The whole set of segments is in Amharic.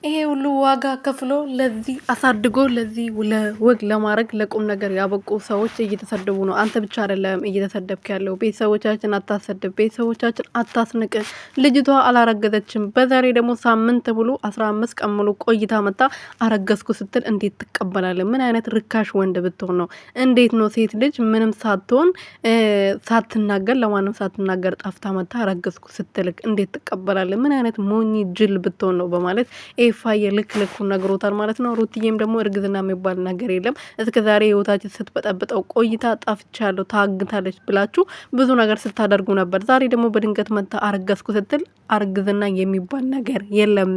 ይሄ ሁሉ ዋጋ ከፍሎ ለዚህ አሳድጎ ለዚህ ለወግ ለማድረግ ለቁም ነገር ያበቁ ሰዎች እየተሰደቡ ነው። አንተ ብቻ አይደለም እየተሰደብክ ያለው። ቤተሰቦቻችን አታሰድብ፣ ቤተሰቦቻችን አታስንቅ። ልጅቷ አላረገዘችም። በዛሬ ደግሞ ሳምንት ሙሉ 15 ቀን ሙሉ ቆይታ መጣ አረገዝኩ ስትል እንዴት ትቀበላለህ? ምን አይነት ርካሽ ወንድ ብትሆን ነው? እንዴት ነው ሴት ልጅ ምንም ሳትሆን ሳትናገር ለማንም ሳትናገር ጠፍታ መጣ አረገዝኩ ስትልክ እንዴት ትቀበላለህ? ምን አይነት ሞኝ ጅል ብትሆን ነው? በማለት ኤፋዬ ልኩን ነግሮታል ማለት ነው። ሩትዬም ደግሞ እርግዝና የሚባል ነገር የለም እስከ ዛሬ ህይወታችን ስትበጠብጠው ቆይታ ጠፍቻለሁ ታግታለች ብላችሁ ብዙ ነገር ስታደርጉ ነበር። ዛሬ ደግሞ በድንገት መታ አረገዝኩ ስትል እርግዝና የሚባል ነገር የለም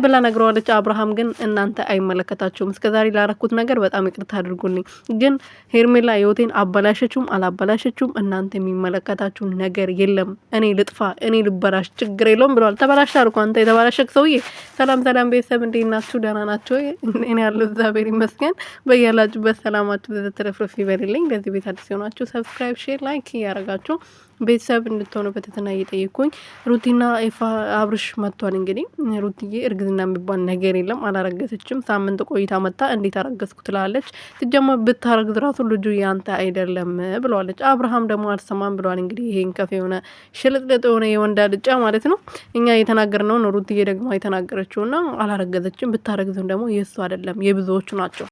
ብላ ነግረዋለች። አብርሃም ግን እናንተ አይመለከታችሁም፣ እስከ ዛሬ ላረኩት ነገር በጣም ይቅርታ አድርጉልኝ፣ ግን ሄርሜላ ህይወቴን አበላሸችውም አላበላሸችውም እናንተ የሚመለከታችሁ ነገር የለም፣ እኔ ልጥፋ እኔ ልበላሽ ችግር የለውም ብለዋል። ተበላሽታል እኮ አንተ የተበላሸክ ሰውዬ። ሰላም ቤተሰብ እንዴት ናችሁ? ደህና ናችሁ? እኔ ያለው እግዚአብሔር ይመስገን። በያላችሁበት ሰላማችሁ ተተረፍረፍ ይበልልኝ። ለዚህ ቤት አዲስ የሆናችሁ ሰብስክራይብ፣ ሼር፣ ላይክ እያደረጋችሁ ቤተሰብ እንድትሆኑ በትህትና እየጠየኩኝ ሩቲና ኤፋ አብርሽ መጥቷል። እንግዲህ ሩቲዬ እርግዝና የሚባል ነገር የለም አላረገዘችም። ሳምንት ቆይታ መጣ እንዴት አረገዝኩ ትላለች። ሲጀመር ብታረግዝ ራሱ ልጁ ያንተ አይደለም ብለዋለች። አብርሃም ደግሞ አልሰማም ብለዋል። እንግዲህ ይሄን ከፍ የሆነ ሽልጥልጥ የሆነ የወንዳ ልጫ ማለት ነው። እኛ የተናገርነው ነው ሩቲዬ ደግሞ የተናገረችውና አላረገዘችም። ብታረግዝም ደግሞ የእሱ አይደለም የብዙዎቹ ናቸው።